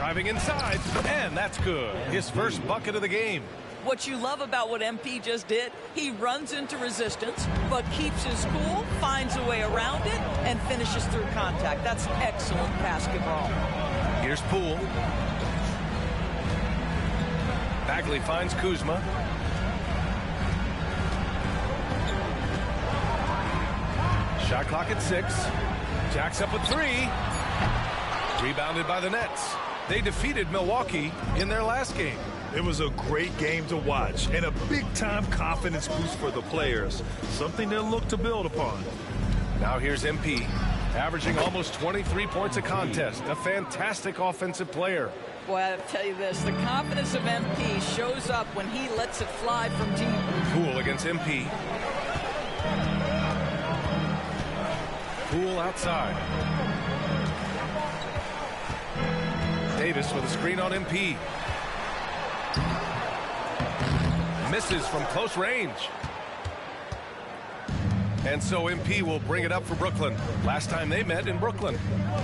Driving inside, and that's good. His first bucket of the game. What you love about what MP just did, he runs into resistance, but keeps his cool, finds a way around it, and finishes through contact. That's excellent basketball. Here's Poole. Bagley finds Kuzma. Shot clock at 6. Jacks up a 3. Rebounded by the Nets. They defeated Milwaukee in their last game. It was a great game to watch and a big-time confidence boost for the players. Something they'll look to build upon. Now here's MP, averaging almost 23 points a contest. A fantastic offensive player. Boy, I'll tell you this, the confidence of MP shows up when he lets it fly from deep. Poole against MP. Poole outside. Davis with a screen on MP. Misses from close range. And so MP will bring it up for Brooklyn. Last time they met in Brooklyn.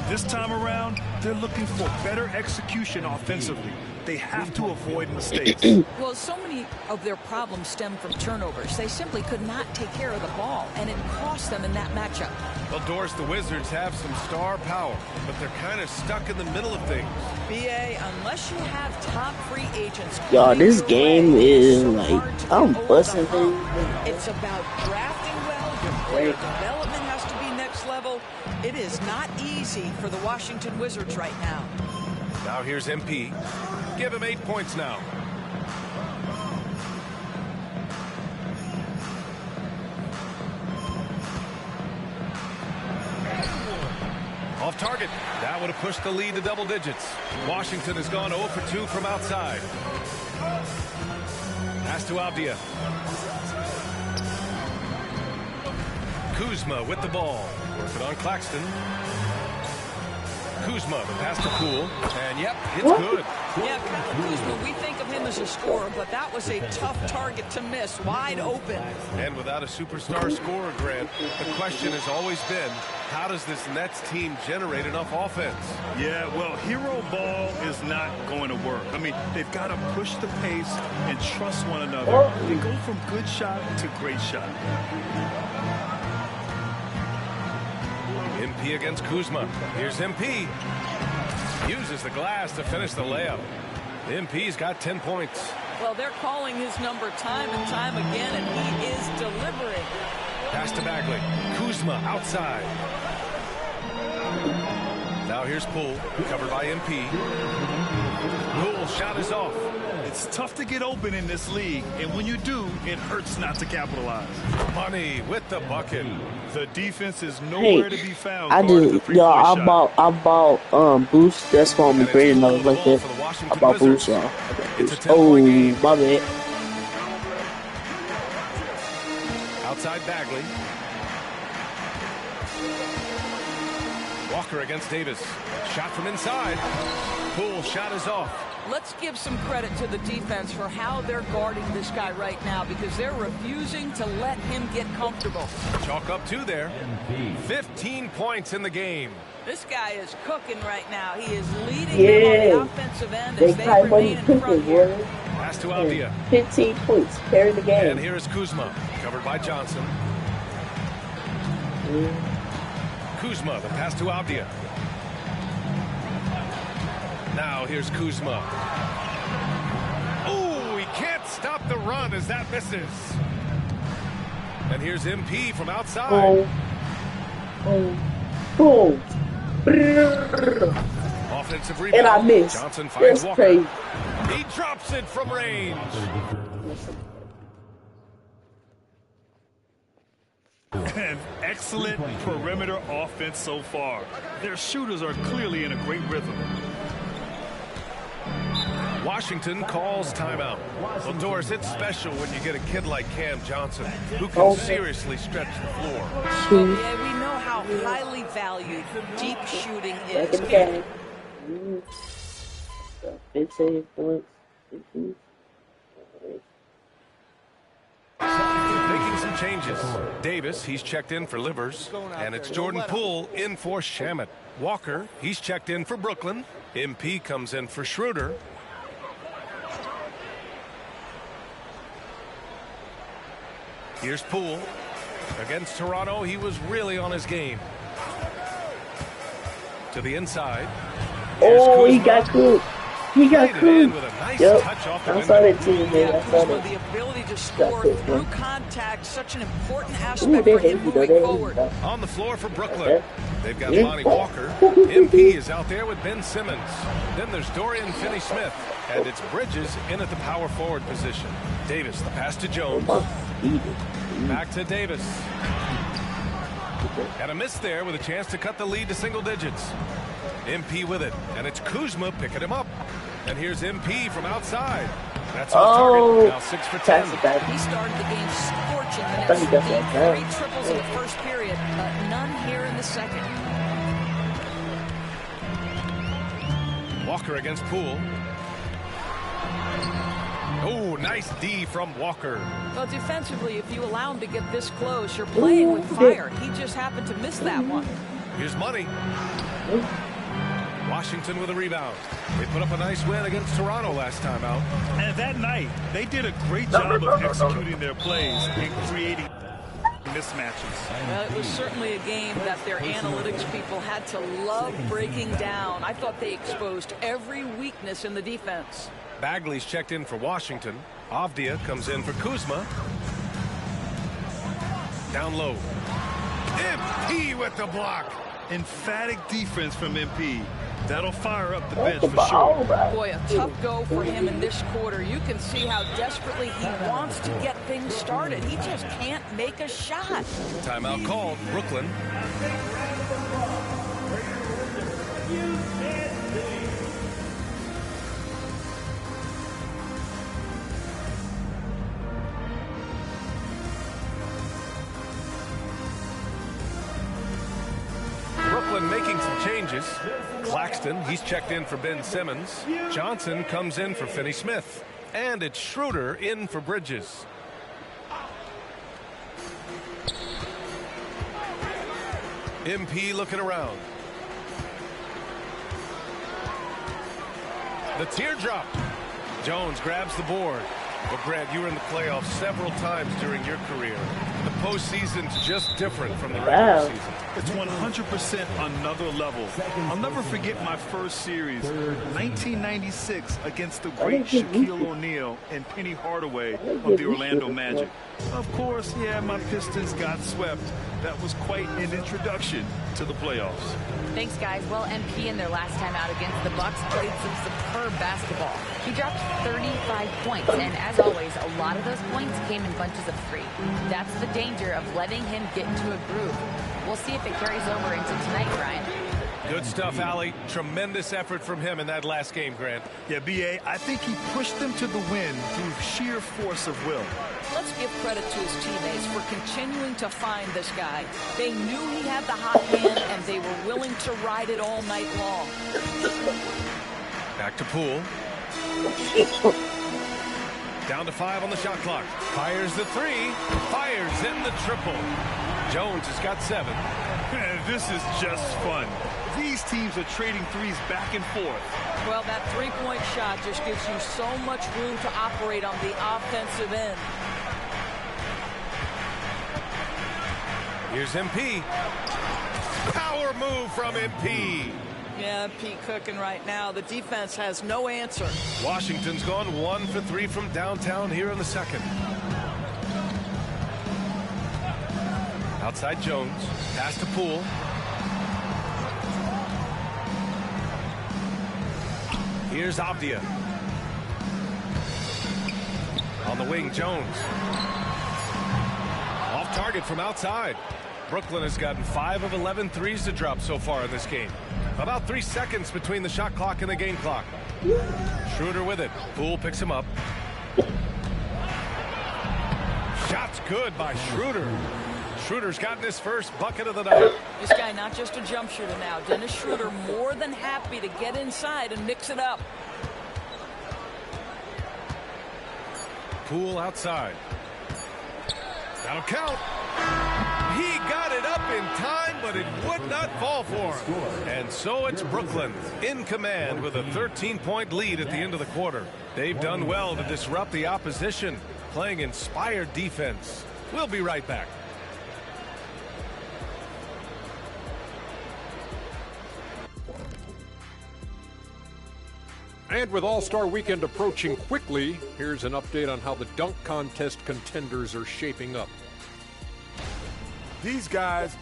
This time around, they're looking for better execution offensively. They have to avoid mistakes. Well, so many of their problems stem from turnovers. They simply could not take care of the ball, and it cost them in that matchup. Well, Doris, the Wizards have some star power, but they're kind of stuck in the middle of things. BA, unless you have top free agents. Y'all, this game is like, I'm busting things. It's about drafting well. Your player development has to be next level. It is not easy for the Washington Wizards right now. Now here's MP. Give him 8 points now. Off target. That would have pushed the lead to double digits. Washington has gone 0 for 2 from outside. Pass to Avdia. Kuzma with the ball. Working on Claxton. Kuzma, the pass to Poole. And yep, it's good. Yeah, Kuzma, we think of him as a scorer, but that was a tough target to miss. Wide open. And without a superstar scorer, Grant, the question has always been, how does this Nets team generate enough offense? Yeah, well, hero ball is not going to work. I mean, they've got to push the pace and trust one another and go from good shot to great shot. MP against Kuzma. Here's MP. Uses the glass to finish the layup. MP's got 10 points. Well, they're calling his number time and time again, and he is delivering. Pass to Bagley. Kuzma outside. Now here's Poole, covered by MP. Poole shot is off. It's tough to get open in this league, and when you do, it hurts not to capitalize. Money with the bucket. The defense is nowhere to be found. I do, y'all. I bought Boost. That's why I'm bringing those like that. I bought Boost, y'all. Oh, my bad. Outside Bagley. Walker against Davis. Shot from inside. Poole shot is off. Let's give some credit to the defense for how they're guarding this guy right now, because they're refusing to let him get comfortable. Chalk up 2 there. 15 points in the game. This guy is cooking right now. He is leading them on the offensive end as they remain in front here. Pass to Avdia. 15 points. Carry the game. And here is Kuzma, covered by Johnson. Kuzma, the pass to Avdia. Now here's Kuzma. Oh, he can't stop the run as that misses. And here's MP from outside. Offensive rebound. And I missed. Johnson finds Walker. Crazy. He drops it from range. An excellent perimeter offense so far. Their shooters are clearly in a great rhythm. Washington calls timeout. Well, Doris, it's special when you get a kid like Cam Johnson who can seriously stretch the floor. Yeah, we know how highly valued deep shooting is. 15 points. Making some changes. Davis, he's checked in for Livers. And it's Jordan Poole in for Shamet. Walker, he's checked in for Brooklyn. MP comes in for Schroeder. Here's Poole. Against Toronto, he was really on his game. To the inside. Oh, he got cooked. He got cooked. Nice yep. touch off the I saw that too, man. Yeah, I saw Kuzma, that. the ability to score through contact, such an important Ooh, aspect they for hate him me, though. moving They forward. hate me. On the floor for Brooklyn. Yeah. They've got Yeah. Lonnie Walker. MP is out there with Ben Simmons. Then there's Dorian Finney-Smith. And it's Bridges in at the power forward position. Davis, the pass to Jones. Back to Davis. And a miss there with a chance to cut the lead to single digits. MP with it. And it's Kuzma picking him up. And here's MP from outside. That's on target. Now 6 for 10. He started the game scorching the Nets. 3 triples in the first period, but none here in the second. Walker against Poole. Oh, nice D from Walker. Well, defensively, if you allow him to get this close, you're playing with fire. He just happened to miss that one. Here's Money. Washington with a rebound. They put up a nice win against Toronto last time out. And that night, they did a great job of executing their plays and creating mismatches. Well, it was certainly a game that their analytics people had to love breaking down. I thought they exposed every weakness in the defense. Bagley's checked in for Washington. Avdia comes in for Kuzma. Down low. MP with the block. Emphatic defense from MP. That'll fire up the bench for sure. Boy, a tough go for him in this quarter. You can see how desperately he wants to get things started. He just can't make a shot. Timeout called. Brooklyn. Brooklyn making some changes. Claxton, he's checked in for Ben Simmons. Johnson comes in for Finney-Smith. And it's Schroeder in for Bridges. MP looking around. The teardrop. Jones grabs the board. Well, Grant, you were in the playoffs several times during your career. The postseason's just different from the regular season. It's 100% another level. I'll never forget my first series, 1996, against the great Shaquille O'Neal and Penny Hardaway of the Orlando Magic. Of course, yeah, my Pistons got swept. That was quite an introduction to the playoffs. Thanks, guys. Well, MP in their last time out against the Bucks played some superb basketball. He dropped 35 points, and as always, a lot of those points came in bunches of 3. That's the danger of letting him get into a groove. We'll see if it carries over into tonight, Brian. Good stuff, Allie. Tremendous effort from him in that last game, Grant. Yeah, B.A., I think he pushed them to the win through sheer force of will. Let's give credit to his teammates for continuing to find this guy. They knew he had the hot hand, and they were willing to ride it all night long. Back to Poole. Down to 5 on the shot clock. Fires the 3. Fires in the triple. Jones has got 7. This is just fun. These teams are trading threes back and forth. Well, that three-point shot just gives you so much room to operate on the offensive end. Here's MP. Power move from MP. Yeah, MP cooking right now. The defense has no answer. Washington's gone 1 for 3 from downtown here in the second. Outside Jones. Pass to Poole. Here's Avdia. On the wing, Jones. Off target from outside. Brooklyn has gotten 5 of 11 threes to drop so far in this game. About 3 seconds between the shot clock and the game clock. Schroeder with it. Poole picks him up. Shot's good by Schroeder. Schroeder's gotten his first bucket of the night. This guy not just a jump shooter now. Dennis Schroeder more than happy to get inside and mix it up. Poole outside. That'll count. He got it up in time, but it would not fall for him. And so it's Brooklyn in command with a 13-point lead at the end of the quarter. They've done well to disrupt the opposition, playing inspired defense. We'll be right back. And with All-Star Weekend approaching quickly, here's an update on how the dunk contest contenders are shaping up. These guys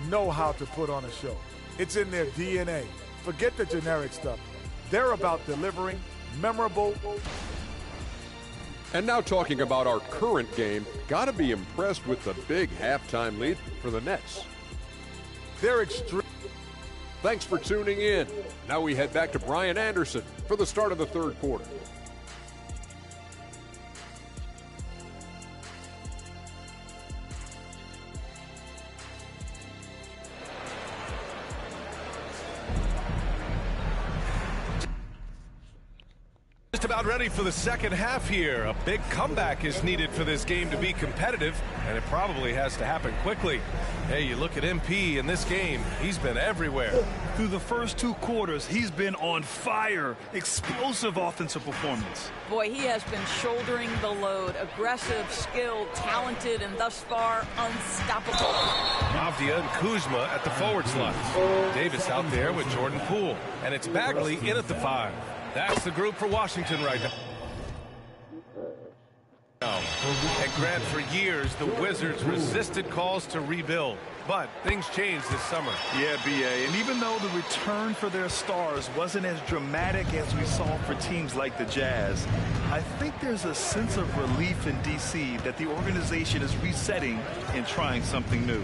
know how to put on a show. It's in their DNA. Forget the generic stuff. They're about delivering memorable. And now talking about our current game, gotta be impressed with the big halftime lead for the Nets. They're extreme. Thanks for tuning in. Now we head back to Brian Anderson for the start of the third quarter. Just about ready for the second half here. A big comeback is needed for this game to be competitive, and it probably has to happen quickly. Hey, you look at MP in this game, he's been everywhere. Through the first 2 quarters, he's been on fire. Explosive offensive performance. Boy, he has been shouldering the load. Aggressive, skilled, talented, and thus far unstoppable. Avdia and Kuzma at the forward slots. Davis out there with Jordan Poole. And it's Bagley in at the 5. That's the group for Washington right now. And Grant, for years, the Wizards resisted calls to rebuild. But things changed this summer. Yeah, B.A. And even though the return for their stars wasn't as dramatic as we saw for teams like the Jazz, I think there's a sense of relief in D.C. that the organization is resetting and trying something new.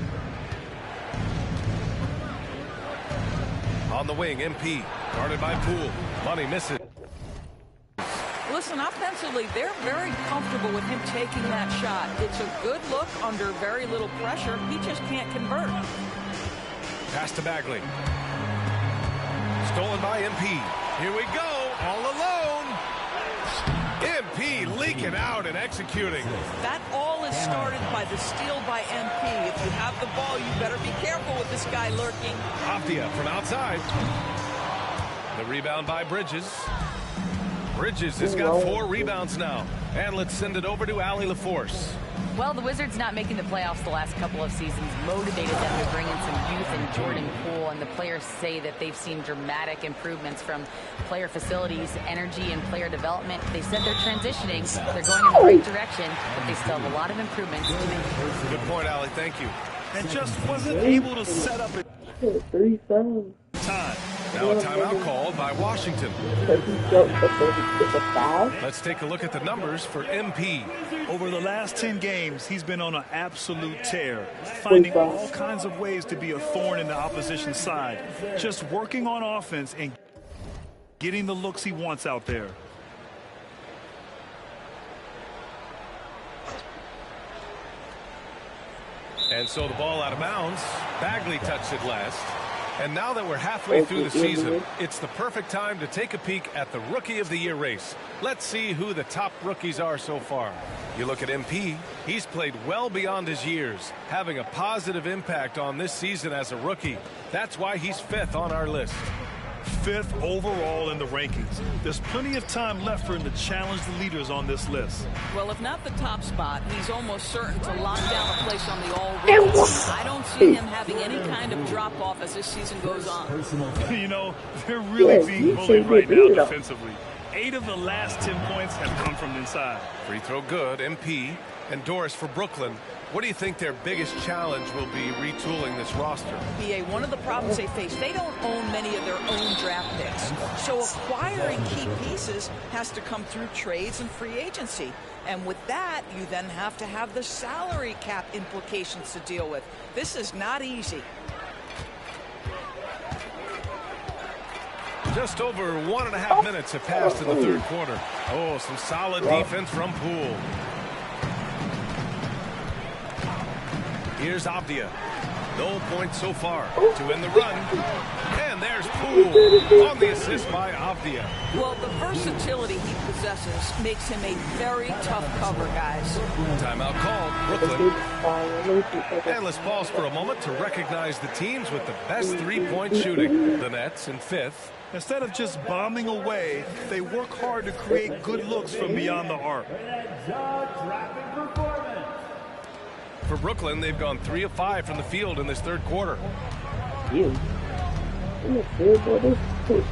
On the wing, MP, guarded by Poole. Money misses. Listen, offensively, they're very comfortable with him taking that shot. It's a good look under very little pressure. He just can't convert. Pass to Bagley. Stolen by MP. Here we go, all alone. MP leaking out and executing. That all is started by the steal by MP. If you have the ball, you better be careful with this guy lurking. Avdia from outside. The rebound by Bridges. Bridges has got 4 rebounds now. And let's send it over to Allie LaForce. Well, the Wizards not making the playoffs the last couple of seasons motivated them to bring in some youth in Jordan Poole, and the players say that they've seen dramatic improvements from player facilities, energy, and player development. They said they're transitioning, they're going in the right direction, but they still have a lot of improvements to make. Good point, Allie. Thank you. And just wasn't able to set up a time. Now a timeout called by Washington. Let's take a look at the numbers for MP. Over the last 10 games, he's been on an absolute tear, finding all kinds of ways to be a thorn in the opposition's side, just working on offense and getting the looks he wants out there. And so the ball out of bounds. Bagley touched it last. And now that we're halfway through the season, it's the perfect time to take a peek at the Rookie of the Year race. Let's see who the top rookies are so far. You look at MP, he's played well beyond his years, having a positive impact on this season as a rookie. That's why he's 5th on our list. 5th overall in the rankings. There's plenty of time left for him to challenge the leaders on this list. Well, if not the top spot, he's almost certain to lock down a place on the all-rookie. I don't see him having any kind of drop-off as this season goes on. You know, they're really being bullied right now defensively. 8 of the last 10 points have come from inside. Free throw good, MP. And Doris for Brooklyn. What do you think their biggest challenge will be retooling this roster? BA, one of the problems they face, they don't own many of their own draft picks. So acquiring key pieces has to come through trades and free agency. And with that, you then have to have the salary cap implications to deal with. This is not easy. Just over 1.5 minutes have passed in the third quarter. Oh, some solid defense from Poole. Here's Avdia. No points so far to end the run. And And there's Poole on the assist by Avdia. Well, the versatility he possesses makes him a very tough cover, guys. Timeout called, Brooklyn. And let's pause for a moment to recognize the teams with the best three-point shooting. The Nets in 5th. Instead of just bombing away, they work hard to create good looks from beyond the arc. For Brooklyn, they've gone 3 of 5 from the field in this third quarter.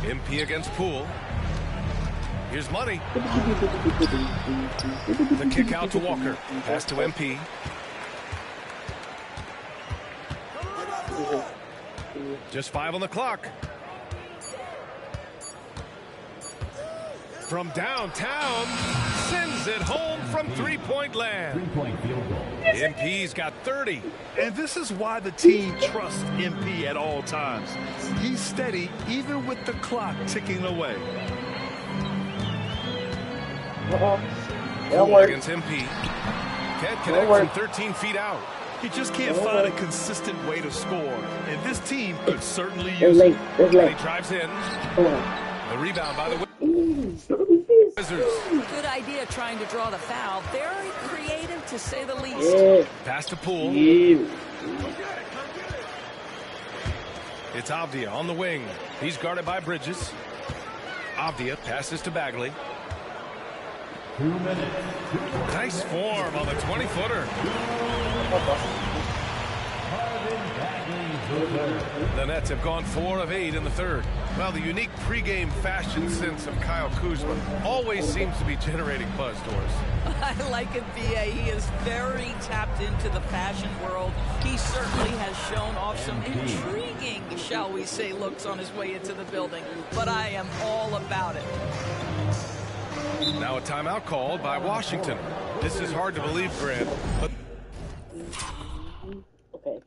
MP against Poole. Here's Money. The kick out to Walker. Pass to MP. Just 5 on the clock. From downtown, sends it home from three-point land. MP's got 30. And this is why the team trusts MP at all times. He's steady even with the clock ticking away. Poole against MP. Can't connect from 13 feet out. He just can't find a consistent way to score. And this team could certainly use it. And he drives in. The rebound by the Wizards. Good idea trying to draw the foul. Very creative, to say the least. Pass to Poole. It's Avdia on the wing. He's guarded by Bridges. Avdia passes to Bagley. Nice form on the 20-footer. The Nets have gone 4 of 8 in the third. Well, the unique pregame fashion sense of Kyle Kuzma always seems to be generating buzz, Doris. I like it, B.A. He is very tapped into the fashion world. He certainly has shown off some intriguing, shall we say, looks on his way into the building. But I am all about it. Now a timeout called by Washington. This is hard to believe, Grant, but... Okay.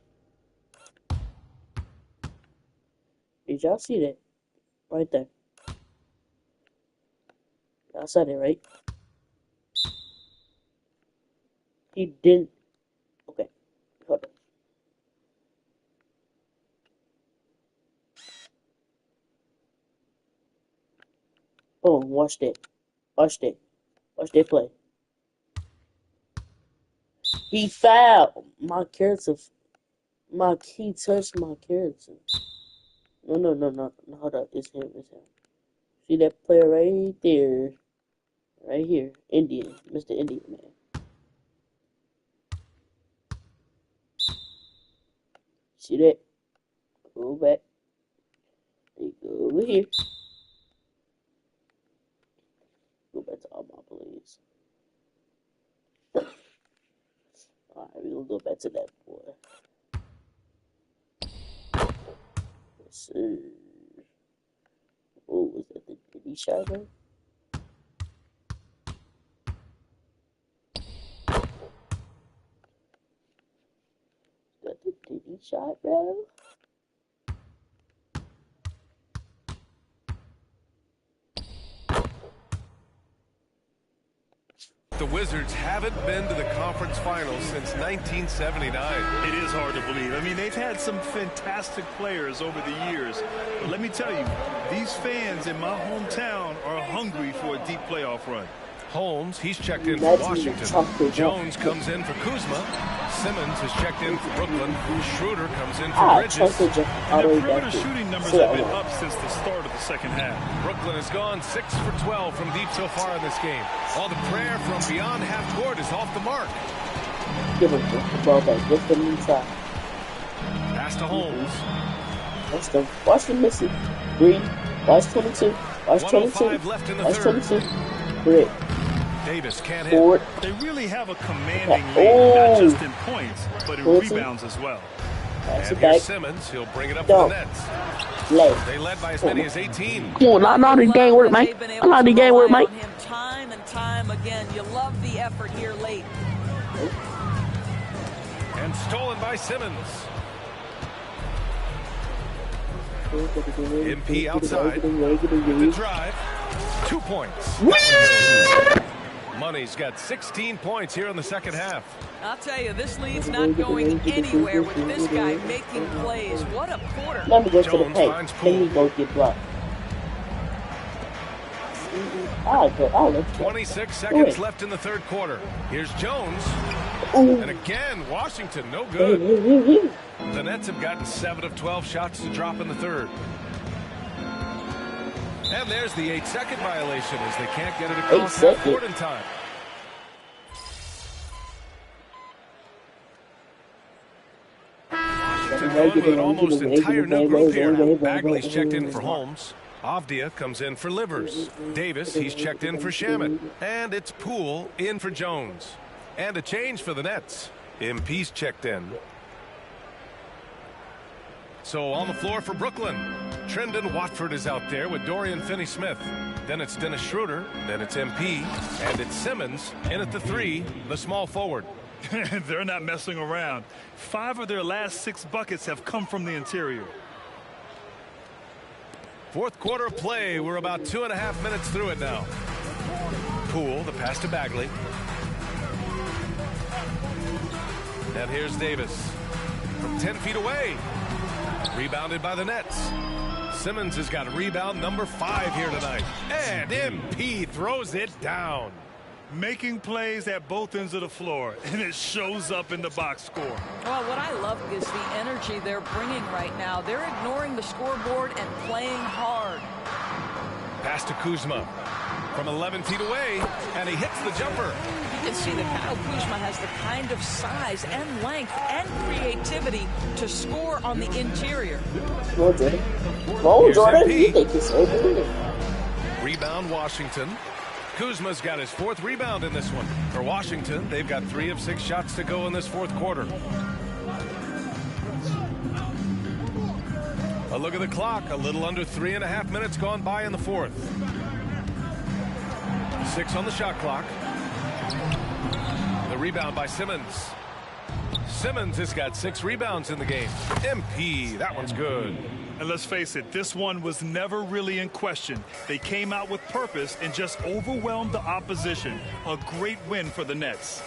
Did y'all see that? Right there. Y'all said it, right? He didn't. Okay. Hold on. Boom. Watch that. Watch that. Watch that play. He fouled my character. He touched my character. No. Hold up. It's him. See that player right there? Right here. Indian. Mr. Indian Man. See that? Go back. Then go over here. Go back to all my plays. Alright, we're gonna go back to that boy. Yes, sir. Oh, was that the Diddy shot, bro? Is that the Diddy shot, bro? The Wizards haven't been to the conference finals since 1979. It is hard to believe. I mean, they've had some fantastic players over the years. But let me tell you, these fans in my hometown are hungry for a deep playoff run. Holmes, he's checked in for Washington. Jones comes in for Kuzma. Simmons has checked in for Brooklyn. Schroeder comes in for Bridges. And their perimeter shooting numbers have been up since the start of the second half. Brooklyn has gone 6 for 12 from deep so far in this game. All the prayer from beyond half court is off the mark. Give him the ball back. Get them inside. Pass to Holmes. Watch them miss it. Green. Watch 22. Watch 22. Left in the Watch third. 22. Great. Davis can't hit. Forward. They really have a commanding lead, not just in points, but in rebounds as well. And here's Simmons. He'll bring it up for the Nets. They led by as many as 18. Come on, not the game work, mate. Not the game work, mate. Time and time again. You love the effort here late. And stolen by Simmons. MP outside. The drive. 2 points. Money's got 16 points here in the second half. I'll tell you, this lead's not going anywhere with this guy making plays. What a quarter. Let me go to the Jones paint. finds Let Poole. me go get blocked. I'll let you. 26 seconds left in the third quarter. Here's Jones. Ooh. And again, Washington, no good. The Nets have gotten 7 of 12 shots to drop in the third. And there's the 8-second violation as they can't get it across half court in time. Washington going with an almost entire new group here now. Bagley's checked in for Holmes. Avdia comes in for Livers. Davis, he's checked in for Shamet. And it's Poole in for Jones. And a change for the Nets. MP's checked in. So on the floor for Brooklyn, Trendon Watford is out there with Dorian Finney-Smith. Then it's Dennis Schroeder. Then it's MP. And it's Simmons in at the 3, the small forward. They're not messing around. 5 of their last 6 buckets have come from the interior. Fourth quarter of play. We're about 2.5 minutes through it now. Poole, the pass to Bagley. And here's Davis from 10 feet away. Rebounded by the Nets. Simmons has got rebound number 5 here tonight. And MP throws it down. Making plays at both ends of the floor, and it shows up in the box score. Well, what I love is the energy they're bringing right now. They're ignoring the scoreboard and playing hard. Pass to Kuzma from 11 feet away, and he hits the jumper. You can see that Kyle Kuzma has the kind of size and length and creativity to score on the interior. Go, Jordan. Go, Jordan. You think it's over. Rebound, Washington. Kuzma's got his 4th rebound in this one. For Washington, they've got 3 of 6 shots to go in this fourth quarter. A look at the clock. A little under 3.5 minutes gone by in the fourth. 6 on the shot clock. The rebound by Simmons. Simmons has got 6 rebounds in the game. MP, that one's good. And let's face it, this one was never really in question. They came out with purpose and just overwhelmed the opposition. A great win for the Nets.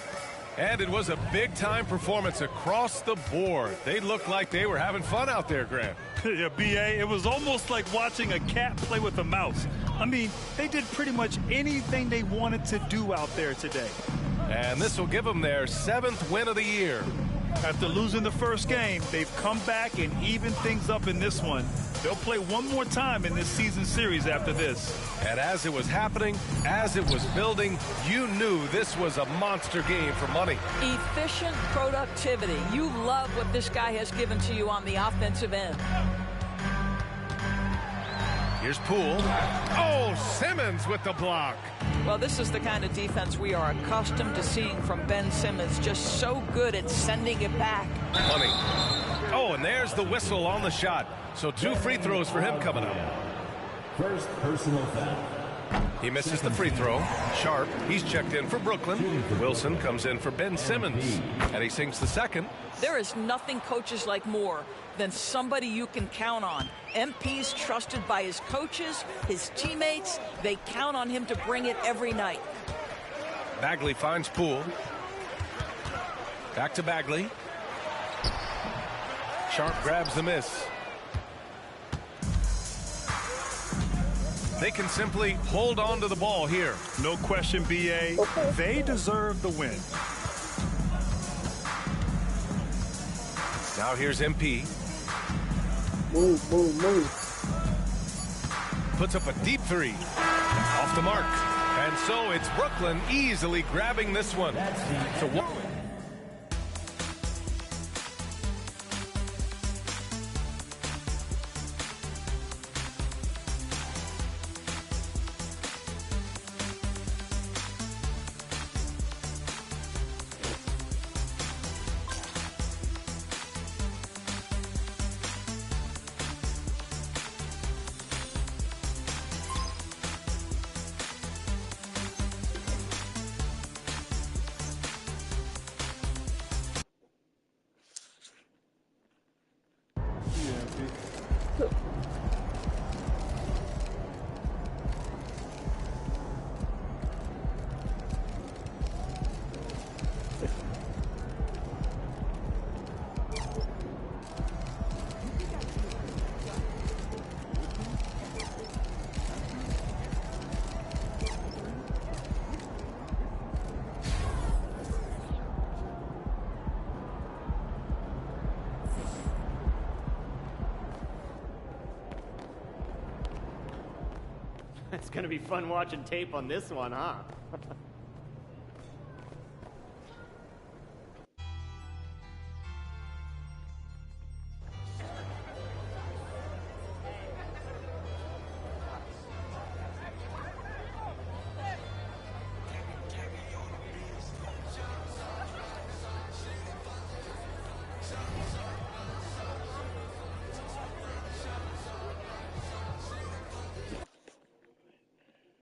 And it was a big-time performance across the board. They looked like they were having fun out there, Grant. Yeah, B.A., it was almost like watching a cat play with a mouse. I mean, they did pretty much anything they wanted to do out there today. And this will give them their 7th win of the year. After losing the first game, they've come back and evened things up in this one. They'll play one more time in this season series after this. And as it was happening, as it was building, you knew this was a monster game for money. Efficient productivity. You love what this guy has given to you on the offensive end. Here's Poole. Oh, Simmons with the block. Well, this is the kind of defense we are accustomed to seeing from Ben Simmons. Just so good at sending it back. Money. Oh, and there's the whistle on the shot. So 2 free throws for him coming up. First personal foul. He misses the free throw. Sharp, he's checked in for Brooklyn. Wilson comes in for Ben Simmons. And he sinks the second. There is nothing coaches like more than somebody you can count on. MP's trusted by his coaches, his teammates. They count on him to bring it every night. Bagley finds Poole. Back to Bagley. Sharp grabs the miss. They can simply hold on to the ball here. No question, B.A. They deserve the win. Now here's MP. Move, move, move. Puts up a deep 3. Off the mark. And so it's Brooklyn easily grabbing this one. So It's gonna be fun watching tape on this one, huh?